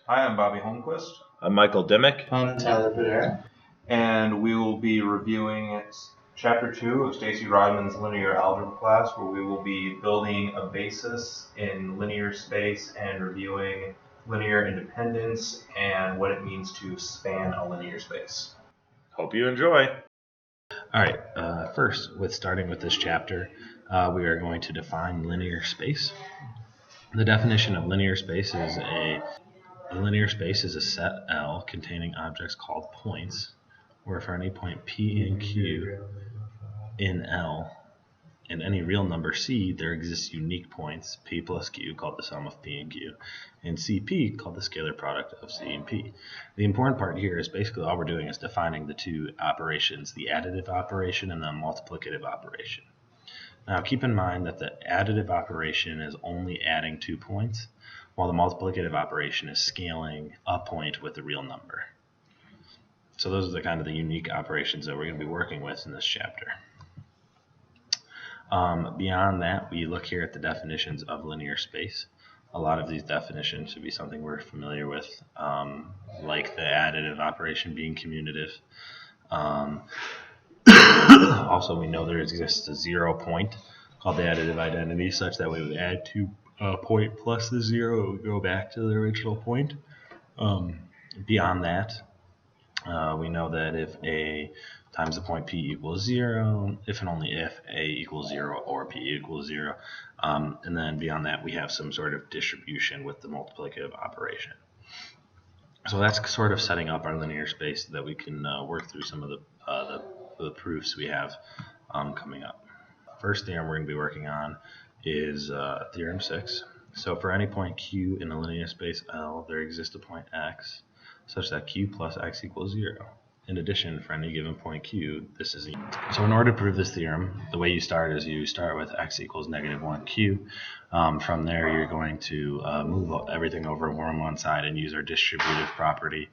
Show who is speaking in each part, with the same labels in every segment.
Speaker 1: Hi, I'm Bobby Holmquist.
Speaker 2: I'm Michael Dimock.
Speaker 3: I'm Tyler Padera.
Speaker 1: And we will be reviewing Chapter 2 of Stacey Rodman's linear algebra class, where we will be building a basis in linear space and reviewing linear independence and what it means to span a linear space.
Speaker 2: Hope you enjoy.
Speaker 4: All right, first, starting with this chapter, we are going to define linear space. The definition of linear space is a linear space is a set L containing objects called points, where for any point P and Q in L and any real number C, there exists unique points, P plus Q, called the sum of P and Q, and CP, called the scalar product of C and P. The important part here is basically all we're doing is defining the two operations, the additive operation and the multiplicative operation. Now keep in mind that the additive operation is only adding 2 points, while the multiplicative operation is scaling a point with a real number. So those are the unique operations that we're going to be working with in this chapter. Beyond that, we look here at the definitions of linear space. A lot of these definitions should be something we're familiar with, like the additive operation being commutative. Also, we know there exists a 0 point called the additive identity, such that we would add 2 point plus the 0, it would go back to the original point. Beyond that, we know that if A times the point P equals 0, if and only if A equals 0 or P equals 0. And then beyond that, we have some sort of distribution with the multiplicative operation. So that's sort of setting up our linear space so that we can work through some of the proofs we have coming up. First theorem we're going to be working on is Theorem 6. So for any point Q in a linear space L, there exists a point X such that Q plus X equals 0. In addition, for any given point Q, this is so in order to prove this theorem, the way you start is you start with X equals negative 1Q. From there, you're going to move everything over on one side and use our distributive property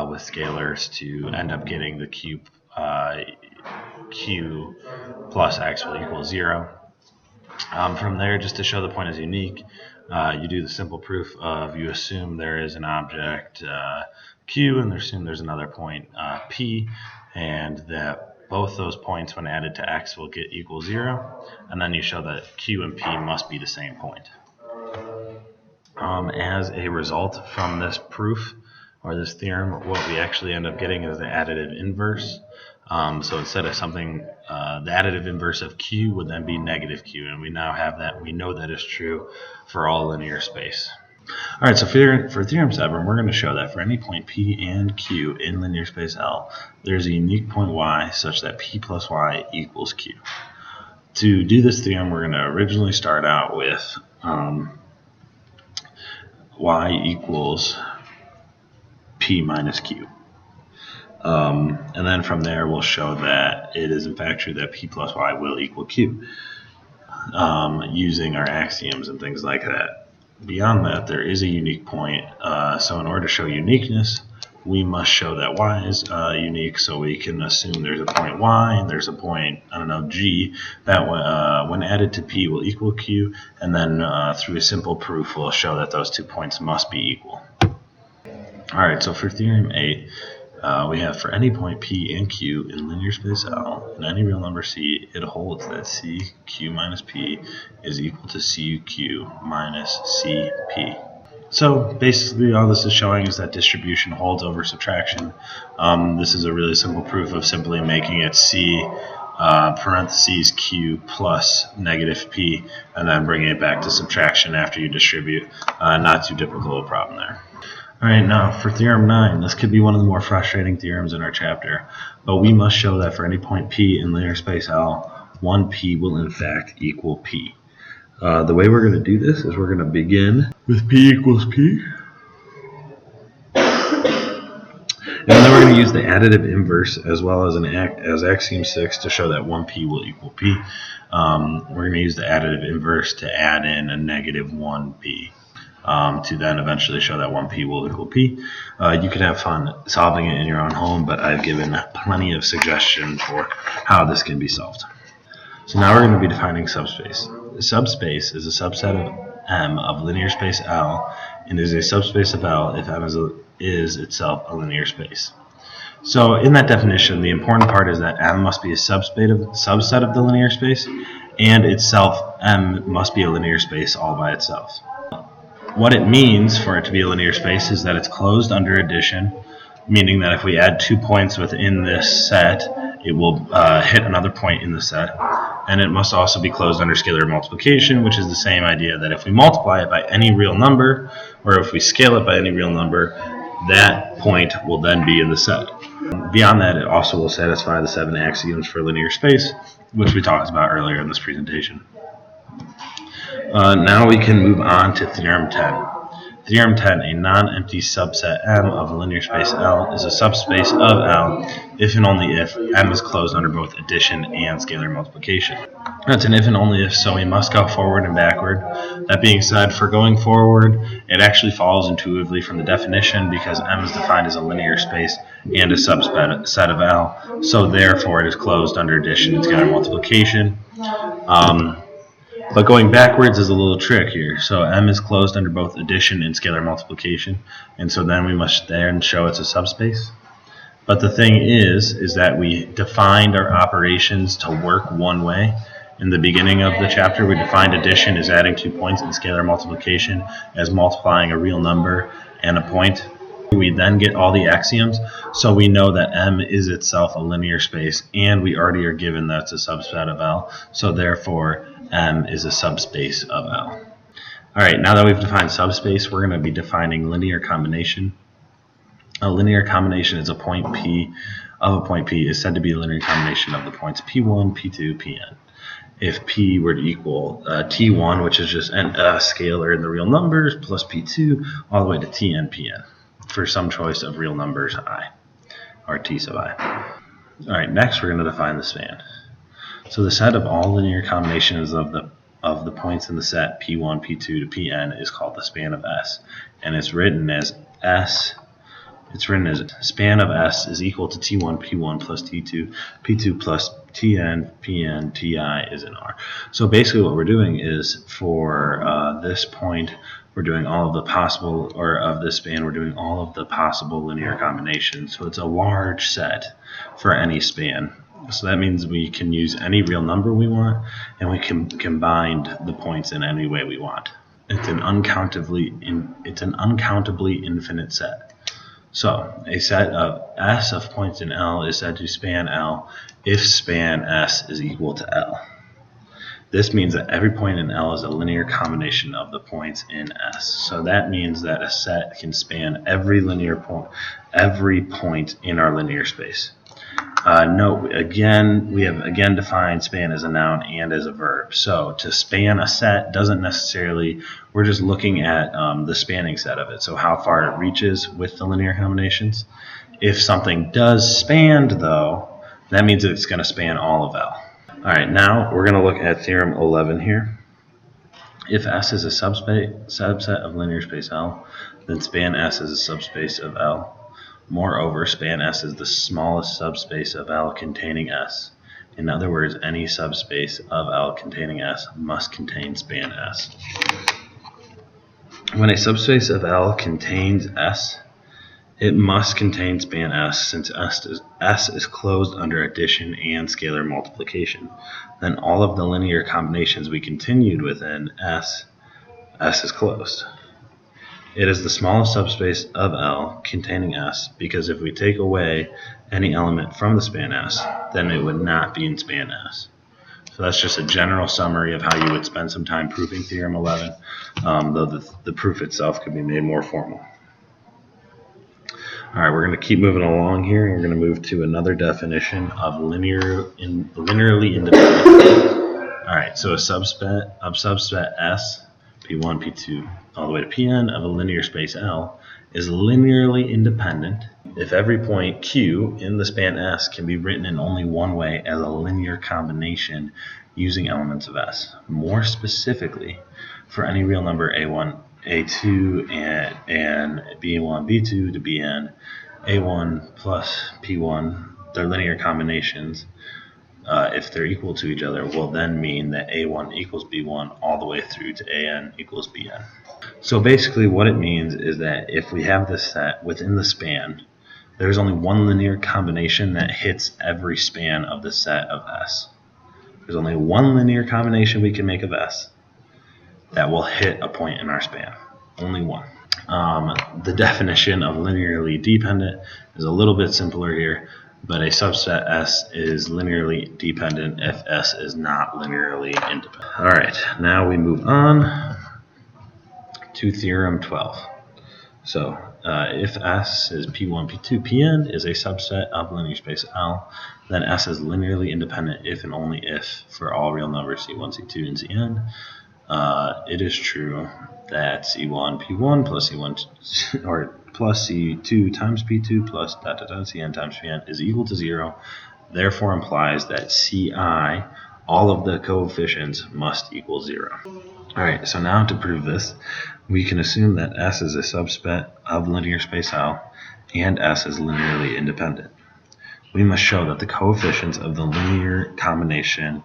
Speaker 4: with scalars to end up getting the Q plus X will equal 0. From there, just to show the point is unique, you do the simple proof of you assume there is an object Q and assume there's another point P, and that both those points when added to X will get equal 0, and then you show that Q and P must be the same point. As a result from this proof or this theorem, what we actually end up getting is the additive inverse. So instead of something, the additive inverse of Q would then be negative Q, and we now have that. We know that is true for all linear space. All right, so for Theorem 7, we're going to show that for any point P and Q in linear space L, there's a unique point Y such that P plus Y equals Q. To do this theorem, we're going to originally start out with Y equals P minus Q. And then from there, we'll show that it is in fact true that P plus Y will equal Q, using our axioms and things like that. Beyond that, there is a unique point. So in order to show uniqueness, we must show that Y is unique. So we can assume there's a point Y and there's a point, G, that when added to P will equal Q. And then through a simple proof, we'll show that those 2 points must be equal. All right, so for Theorem 8, we have for any point P and Q in linear space L and any real number C, it holds that CQ minus P is equal to CQ minus CP. So basically all this is showing is that distribution holds over subtraction. This is a really simple proof of simply making it C parentheses Q plus negative P and then bringing it back to subtraction after you distribute. Not too difficult a problem there. Alright, now for Theorem 9, this could be one of the more frustrating theorems in our chapter, but we must show that for any point P in linear space L, 1P will in fact equal P. The way we're going to do this is we're going to begin with P equals P, and then we're going to use the additive inverse as well as axiom 6 to show that 1P will equal P. We're going to use the additive inverse to add in a negative 1P. To then eventually show that 1P will equal P. You can have fun solving it in your own home, but I've given plenty of suggestions for how this can be solved. So now we're going to be defining subspace. Subspace is a subset of M of linear space L and is a subspace of L if M is itself a linear space. So in that definition, the important part is that M must be a subset of the linear space, and itself, M must be a linear space all by itself. What it means for it to be a linear space is that it's closed under addition, meaning that if we add 2 points within this set, it will hit another point in the set. And it must also be closed under scalar multiplication, which is the same idea that if we multiply it by any real number, or if we scale it by any real number, that point will then be in the set. Beyond that, it also will satisfy the 7 axioms for linear space, which we talked about earlier in this presentation. Now we can move on to Theorem 10. Theorem 10, a non-empty subset M of a linear space L is a subspace of L if and only if M is closed under both addition and scalar multiplication. That's an if and only if, so we must go forward and backward. That being said, for going forward, it actually follows intuitively from the definition because M is defined as a linear space and a subset of L, so therefore it is closed under addition and scalar multiplication. But going backwards is a little trick here. So M is closed under both addition and scalar multiplication, and so then we must then show it's a subspace. But the thing is that we defined our operations to work one way. In the beginning of the chapter, we defined addition as adding 2 points and scalar multiplication as multiplying a real number and a point. We then get all the axioms, so we know that M is itself a linear space, and we already are given that's a subset of L, so therefore M is a subspace of L. Alright, now that we've defined subspace, we're going to be defining linear combination. A linear combination is a point P of a point P is said to be a linear combination of the points P1, P2, Pn. If P were to equal T1, which is just a scalar in the real numbers, plus P2, all the way to Tn, Pn, for some choice of real numbers I, or T sub I. Alright, next we're going to define the span. So the set of all linear combinations of the points in the set P1, P2 to Pn is called the span of S, and it's written as S. It's written as span of S is equal to T1, P1 plus T2, P2 plus Tn, Pn, Ti is in R. So basically what we're doing is for this point, we're doing all of the possible, or of this span, we're doing all of the possible linear combinations. So it's a large set for any span. So that means we can use any real number we want, and we can combine the points in any way we want. It's an uncountably infinite set. So a set of S of points in L is said to span L if span S is equal to L. This means that every point in L is a linear combination of the points in S. So that means that a set can span every point in our linear space. Note, again, we have defined span as a noun and as a verb. So to span a set doesn't necessarily, we're just looking at the spanning set of it, so how far it reaches with the linear combinations. If something does span, though, that means that it's going to span all of L. Alright, now we're going to look at Theorem 11 here. If S is a subset of linear space L, then span S is a subspace of L. Moreover, span S is the smallest subspace of L containing S. In other words, any subspace of L containing S must contain span S. When a subspace of L contains S, it must contain span S, since S is closed under addition and scalar multiplication. Then all of the linear combinations we continued within S is closed. It is the smallest subspace of L containing S because if we take away any element from the span S, then it would not be in span S. So that's just a general summary of how you would spend some time proving Theorem 11, though the proof itself could be made more formal. Alright, we're going to keep moving along here, and we're going to move to another definition of linearly independent. Alright, so a subset S, P1, P2, all the way to Pn of a linear space L is linearly independent if every point Q in the span S can be written in only one way as a linear combination using elements of S. More specifically, for any real number A1, A2, and B1, B2 to Bn, A1 plus P1, their linear combinations, if they're equal to each other, will then mean that A1 equals B1 all the way through to AN equals Bn. So basically what it means is that if we have this set within the span, there's only one linear combination that hits every span of the set of S. There's only one linear combination we can make of S that will hit a point in our span. Only one. The definition of linearly dependent is a little bit simpler here, but a subset S is linearly dependent if S is not linearly independent. All right, now we move on to Theorem 12. So if S is P1, P2, Pn is a subset of linear space L, then S is linearly independent if and only if for all real numbers C1, C2, and Cn. It is true that C1 P1 plus C1 or plus C2 times P2 plus dot dot dot Cn times Pn is equal to 0. Therefore implies that Ci, all of the coefficients must equal 0. Alright, so now to prove this, we can assume that S is a subset of linear space L and S is linearly independent. We must show that the coefficients of the linear combination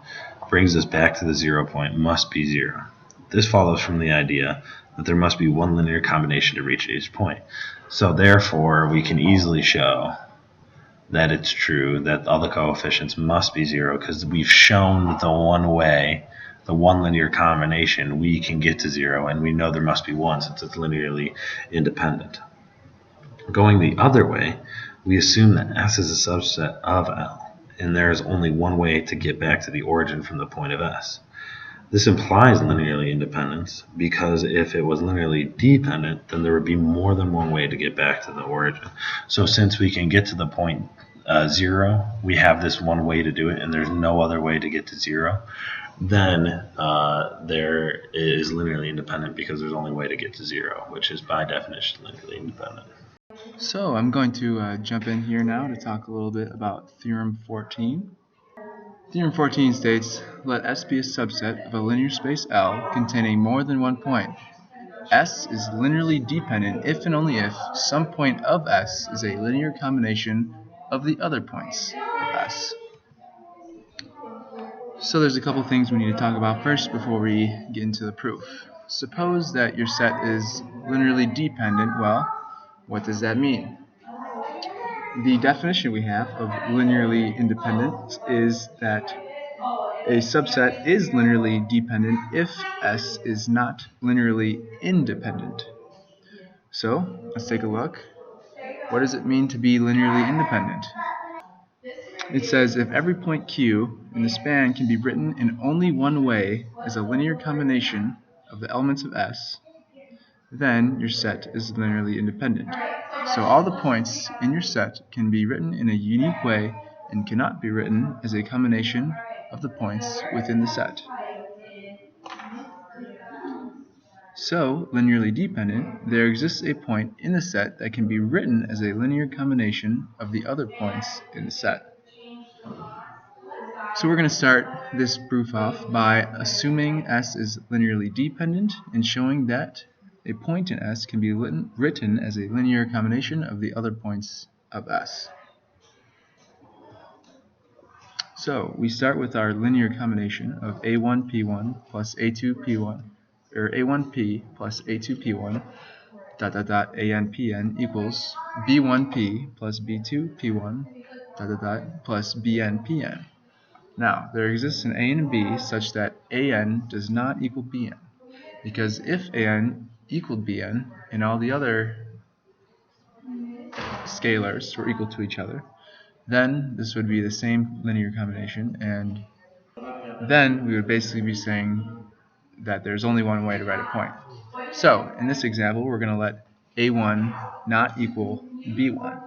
Speaker 4: brings us back to the 0 point must be 0. This follows from the idea that there must be one linear combination to reach each point. So therefore, we can easily show that it's true that all the coefficients must be 0 because we've shown the one way, the one linear combination, we can get to 0, and we know there must be one since it's linearly independent. Going the other way, we assume that S is a subset of L, and there is only one way to get back to the origin from the point of S. This implies linearly independence, because if it was linearly dependent, then there would be more than one way to get back to the origin. So since we can get to the point 0, we have this one way to do it, and there's no other way to get to 0, then there is linearly independent because there's only way to get to 0, which is by definition linearly independent.
Speaker 3: So I'm going to jump in here now to talk a little bit about Theorem 14. Theorem 14 states, let S be a subset of a linear space L containing more than one point. S is linearly dependent if and only if some point of S is a linear combination of the other points of S. So there's a couple things we need to talk about first before we get into the proof. Suppose that your set is linearly dependent. Well, what does that mean? The definition we have of linearly independent is that a subset is linearly dependent if S is not linearly independent. So let's take a look. What does it mean to be linearly independent? It says if every point Q in the span can be written in only one way as a linear combination of the elements of S, then your set is linearly independent. So all the points in your set can be written in a unique way and cannot be written as a combination of the points within the set. So, linearly dependent, there exists a point in the set that can be written as a linear combination of the other points in the set. So we're going to start this proof off by assuming S is linearly dependent and showing that a point in S can be written as a linear combination of the other points of S. So we start with our linear combination of A1P1 plus A2P1, or A1P plus A2P1 dot dot dot ANPN equals B1P plus B2P1 dot dot dot plus BNPN. Now, there exists an A and a B such that AN does not equal BN, because if AN equaled BN and all the other scalars were equal to each other, then this would be the same linear combination, and then we would basically be saying that there's only one way to write a point. So, in this example, we're going to let A1 not equal B1.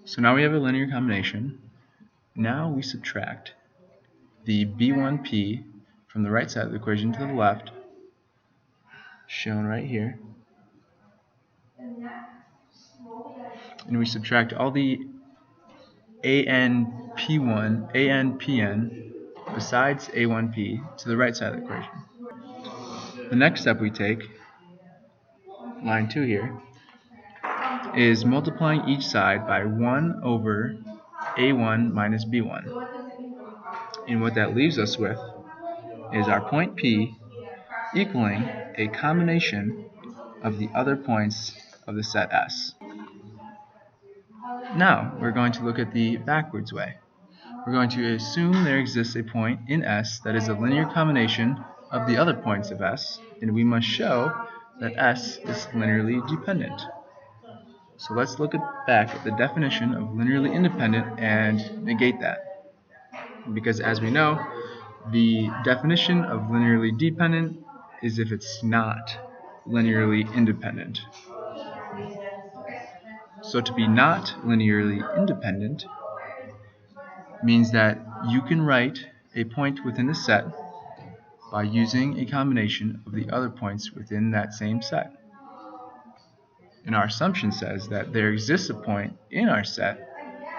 Speaker 3: So now we have a linear combination. Now we subtract the B1P from the right side of the equation to the left, shown right here. And we subtract all the ANPN besides A1P to the right side of the equation. The next step we take, line 2 here, is multiplying each side by 1 over A1 minus B1. And what that leaves us with is our point P equaling a combination of the other points of the set S. Now, we're going to look at the backwards way. We're going to assume there exists a point in S that is a linear combination of the other points of S, and we must show that S is linearly dependent. So let's look back at the definition of linearly independent and negate that. Because as we know, the definition of linearly dependent is if it's not linearly independent. So to be not linearly independent means that you can write a point within the set by using a combination of the other points within that same set. And our assumption says that there exists a point in our set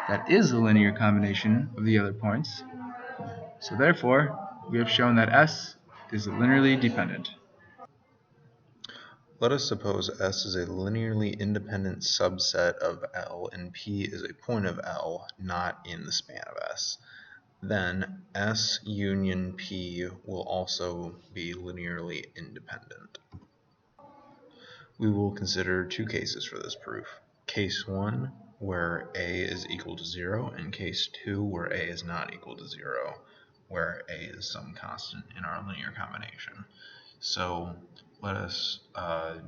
Speaker 3: that is a linear combination of the other points. So therefore, we have shown that S is linearly dependent.
Speaker 1: Let us suppose S is a linearly independent subset of L and P is a point of L not in the span of S. Then S union P will also be linearly independent. We will consider two cases for this proof. Case 1, where A is equal to 0, and case 2, where A is not equal to 0, where A is some constant in our linear combination. So let us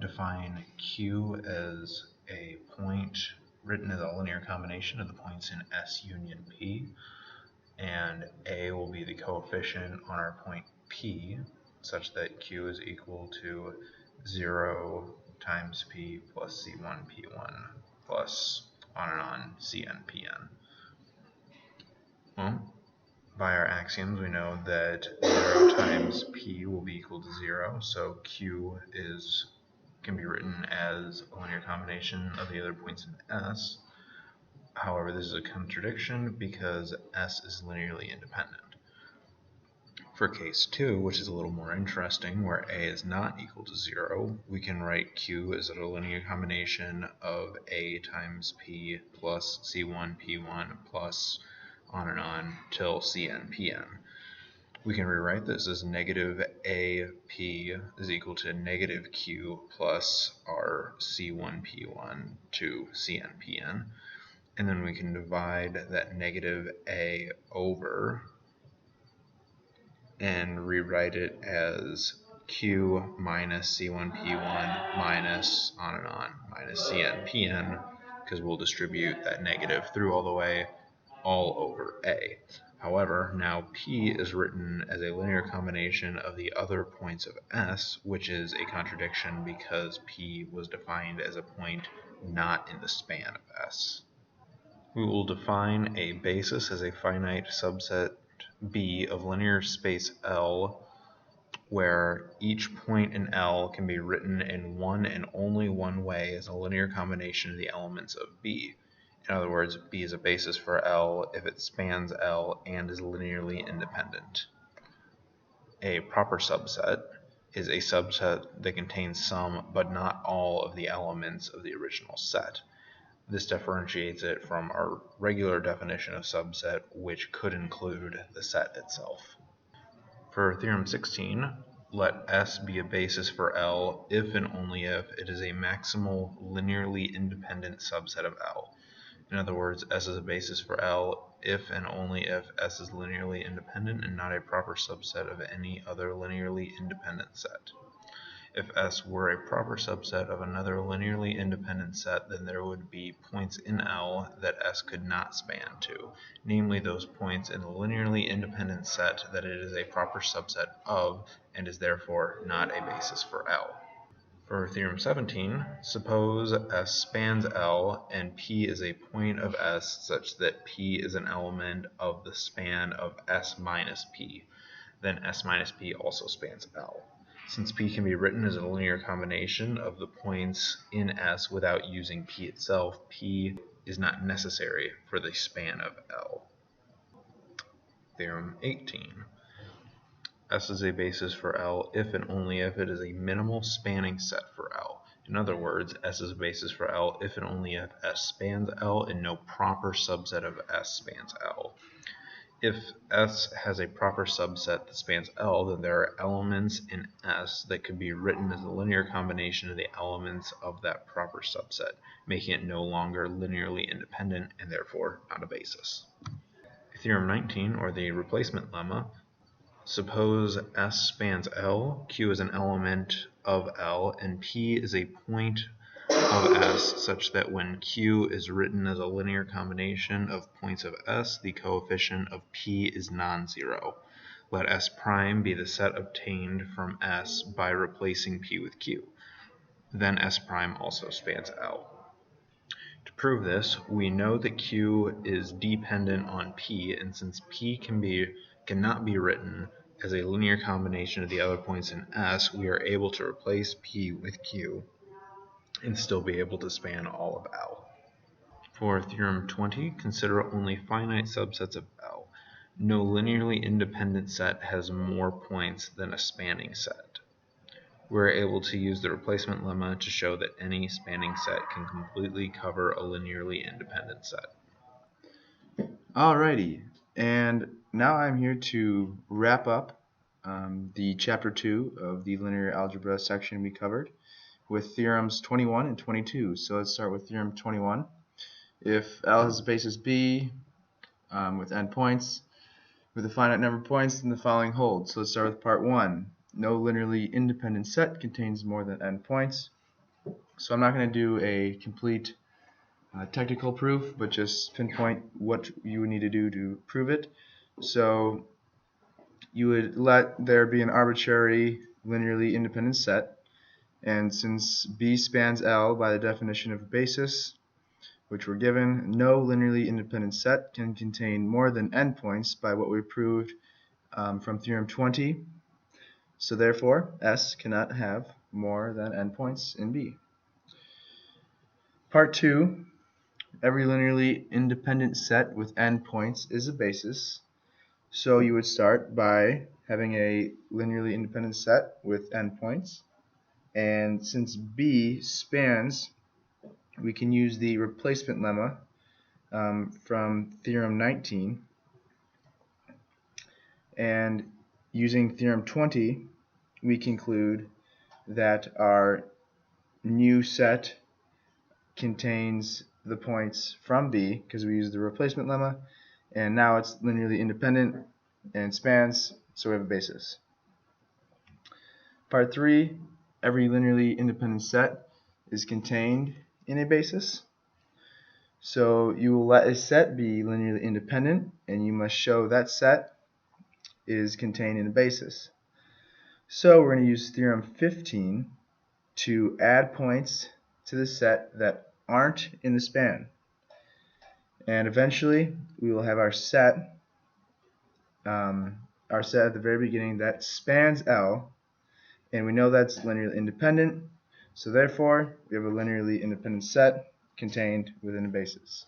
Speaker 1: define Q as a point written as a linear combination of the points in S union P, and A will be the coefficient on our point P, such that Q is equal to 0 times P plus C1 P1 plus on and on Cn Pn. Well, by our axioms, we know that 0 times P will be equal to 0, so Q can be written as a linear combination of the other points in S. However, this is a contradiction because S is linearly independent. For case 2, which is a little more interesting, where A is not equal to 0, we can write Q as a linear combination of A times P plus C1 P1 plus on and on till Cn Pn. We can rewrite this as negative AP is equal to negative Q plus our C1 P1 to Cn Pn. And then we can divide that negative A over and rewrite it as Q minus C1P1 minus on and on minus CnPn, because we'll distribute that negative through all the way all over A. However, now P is written as a linear combination of the other points of S, which is a contradiction because P was defined as a point not in the span of S. We will define a basis as a finite subset B of linear space L, where each point in L can be written in one and only one way as a linear combination of the elements of B. In other words, B is a basis for L if it spans L and is linearly independent. A proper subset is a subset that contains some but not all of the elements of the original set. This differentiates it from our regular definition of subset, which could include the set itself. For Theorem 16, let S be a basis for L if and only if it is a maximal linearly independent subset of L. In other words, S is a basis for L if and only if S is linearly independent and not a proper subset of any other linearly independent set. If S were a proper subset of another linearly independent set, then there would be points in L that S could not span to, namely those points in the linearly independent set that it is a proper subset of and is therefore not a basis for L. For Theorem 17, suppose S spans L and P is a point of S such that P is an element of the span of S minus P. Then S minus P also spans L. Since P can be written as a linear combination of the points in S without using P itself, P is not necessary for the span of L. Theorem 18. S is a basis for L if and only if it is a minimal spanning set for L. In other words, S is a basis for L if and only if S spans L and no proper subset of S spans L.
Speaker 2: If S has a proper subset that spans L, then there are elements in S that could be written as a linear combination of the elements of that proper subset, making it no longer linearly independent and therefore not a basis. Theorem 19, or the replacement lemma. Suppose S spans L, Q is an element of L, and P is a point of S such that when Q is written as a linear combination of points of S, the coefficient of P is non-zero. Let S prime be the set obtained from S by replacing P with Q. Then S prime also spans L. To prove this, we know that Q is dependent on P, and since P cannot be written as a linear combination of the other points in S, we are able to replace P with Q and still be able to span all of L. For Theorem 20, consider only finite subsets of L. No linearly independent set has more points than a spanning set. We're able to use the replacement lemma to show that any spanning set can completely cover a linearly independent set.
Speaker 3: Alrighty, and now I'm here to wrap up the chapter 2 of the linear algebra section we covered with theorems 21 and 22. So let's start with theorem 21. If L has a basis B with n points with a finite number of points, then the following holds. So let's start with part 1. No linearly independent set contains more than n points. So I'm not going to do a complete technical proof, but just pinpoint what you would need to do to prove it. So you would let there be an arbitrary linearly independent set, and since B spans L by the definition of a basis, which we're given, no linearly independent set can contain more than n points by what we proved from Theorem 20. So therefore, S cannot have more than n points in B. Part 2, every linearly independent set with n points is a basis. So you would start by having a linearly independent set with n points. And since B spans, we can use the replacement lemma from Theorem 19. And using Theorem 20, we conclude that our new set contains the points from B because we use the replacement lemma, and now it's linearly independent and spans, so we have a basis. Part 3, every linearly independent set is contained in a basis. So you will let a set be linearly independent, and you must show that set is contained in a basis. So we're going to use Theorem 15 to add points to the set that aren't in the span. And eventually we will have our set at the very beginning that spans L, and we know that's linearly independent, so therefore we have a linearly independent set contained within a basis.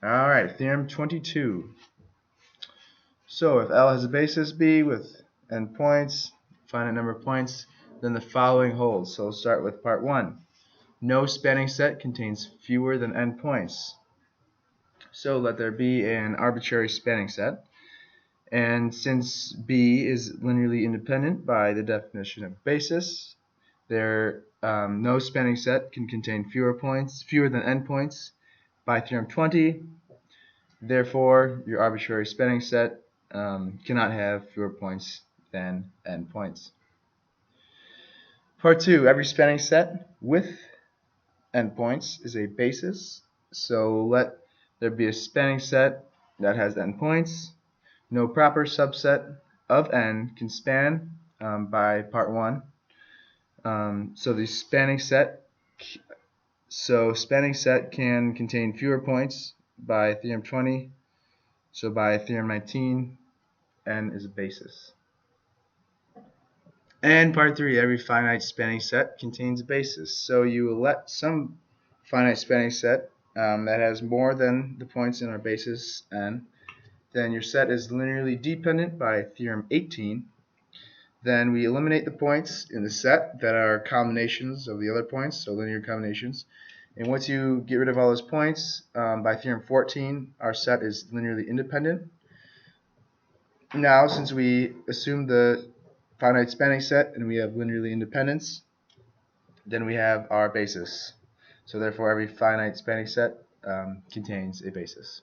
Speaker 3: Alright, Theorem 22. So if L has a basis B with n points, finite number of points, then the following holds. So we'll start with part 1. No spanning set contains fewer than n points. So let there be an arbitrary spanning set. And since B is linearly independent by the definition of basis, no spanning set can contain fewer than n points by Theorem 20. Therefore, your arbitrary spanning set cannot have fewer points than n points. Part 2, every spanning set with n points is a basis. So let there be a spanning set that has n points. No proper subset of n can span by part 1. So spanning set can contain fewer points by Theorem 20. So by Theorem 19, n is a basis. And part 3, every finite spanning set contains a basis. So you will let some finite spanning set that has more than the points in our basis n, then your set is linearly dependent by Theorem 18. Then we eliminate the points in the set that are combinations of the other points, so linear combinations, And once you get rid of all those points, by theorem 14, our set is linearly independent. Now, since we assume the finite spanning set and we have linearly independence, then we have our basis. So therefore, every finite spanning set contains a basis.